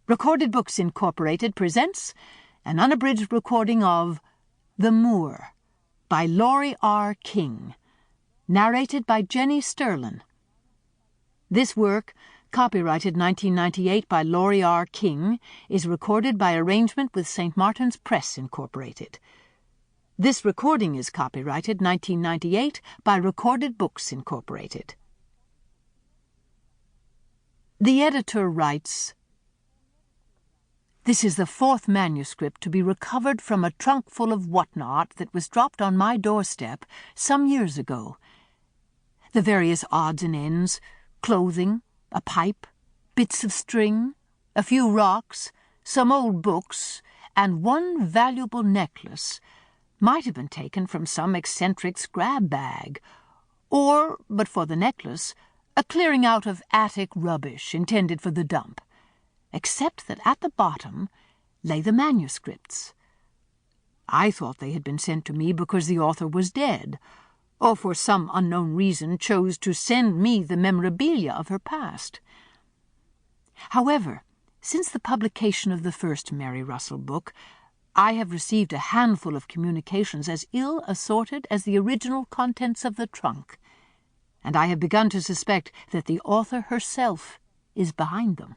Recorded Books Incorporated presents an unabridged recording of The Moor by Laurie R. King, narrated by Jenny Sterlin. This work, copyrighted 1998 by Laurie R. King, is recorded by arrangement with St. Martin's Press Incorporated. This recording is copyrighted 1998 by Recorded Books Incorporated. The editor writes, "This is the fourth manuscript to be recovered from a trunk full of whatnot that was dropped on my doorstep some years ago. The various odds and ends, clothing, a pipe, bits of string, a few rocks, some old books, and one valuable necklace might have been taken from some eccentric's grab bag, or, but for the necklace, a clearing out of attic rubbish intended for the dump, except that at the bottom lay the manuscripts. I thought they had been sent to me because the author was dead, or for some unknown reason chose to send me the memorabilia of her past. However, since the publication of the first Mary Russel book, I have received a handful of communications as ill assorted as the original contents of the trunk, and I have begun to suspect that the author herself is behind them.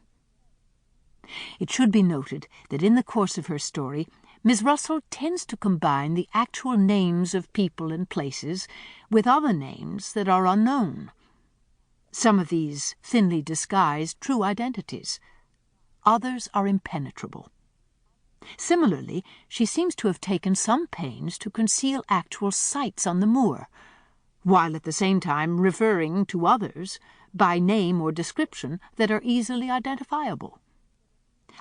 It should be noted that in the course of her story, Miss Russel tends to combine the actual names of people and places with other names that are unknown. Some of these thinly disguise true identities. Others are impenetrable. Similarly, she seems to have taken some pains to conceal actual sights on the moor, while at the same time referring to others by name or description that are easily identifiable.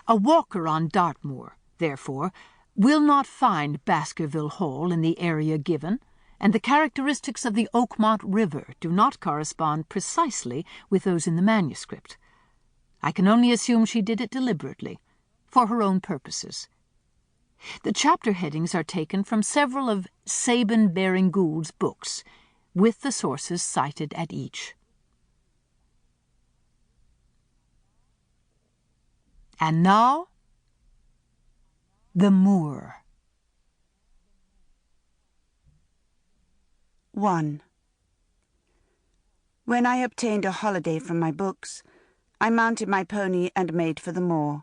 A walker on Dartmoor, therefore, will not find Baskerville Hall in the area given, and the characteristics of the Oakmont River do not correspond precisely with those in the manuscript. I can only assume she did it deliberately, for her own purposes. The chapter headings are taken from several of Reverend Barring-Gould's books, with the sources cited at each. And now, The Moor. 1. When I obtained a holiday from my books, I mounted my pony and made for the moor.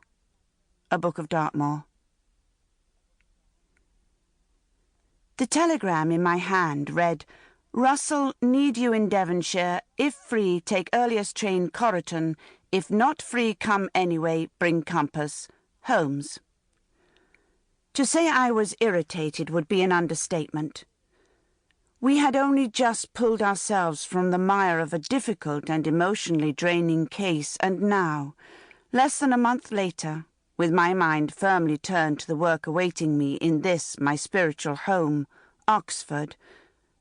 A Book of Dartmoor. The telegram in my hand read, "Russell, need you in Devonshire. If free, take earliest train Corriton. If not free, come anyway, bring compass. Holmes." To say I was irritated would be an understatement. We had only just pulled ourselves from the mire of a difficult and emotionally draining case, and now, less than a month later, with my mind firmly turned to the work awaiting me in this, my spiritual home, Oxford,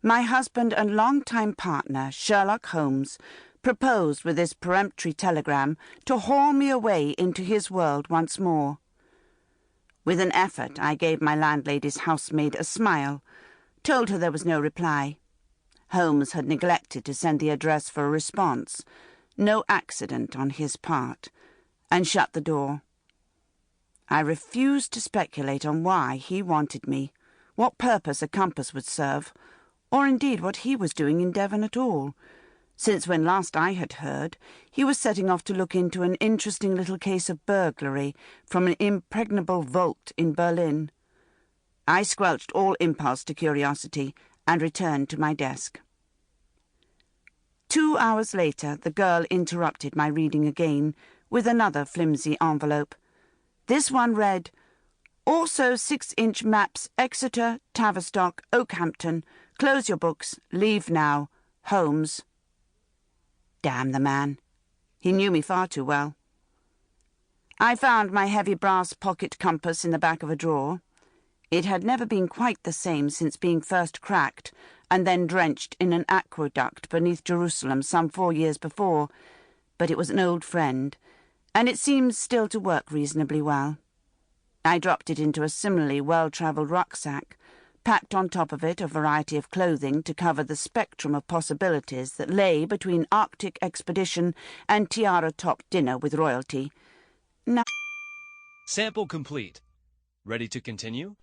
my husband and long-time partner, Sherlock Holmes, proposed with his peremptory telegram to haul me away into his world once more. With an effort, I gave my landlady's housemaid a smile, told her there was no reply. Holmes had neglected to send the address for a response, no accident on his part, and shut the door. I refused to speculate on why he wanted me, what purpose a compass would serve, or indeed what he was doing in Devon at all, since when last I had heard, he was setting off to look into an interesting little case of burglary from an impregnable vault in Berlin. I squelched all impulse to curiosity and returned to my desk. 2 hours later, the girl interrupted my reading again with another flimsy envelope. This one read, "Also 6-inch maps, Exeter, Tavistock, Oakhampton. Close your books. Leave now. Holmes." Damn the man. He knew me far too well. I found my heavy brass pocket compass in the back of a drawer. It had never been quite the same since being first cracked and then drenched in an aqueduct beneath Jerusalem some 4 years before, but it was an old friend, and it seemed still to work reasonably well. I dropped it into a similarly well-travelled rucksack, packed on top of it a variety of clothing to cover the spectrum of possibilities that lay between Arctic expedition and tiara-topped dinner with royalty. Now Sample complete. Ready to continue?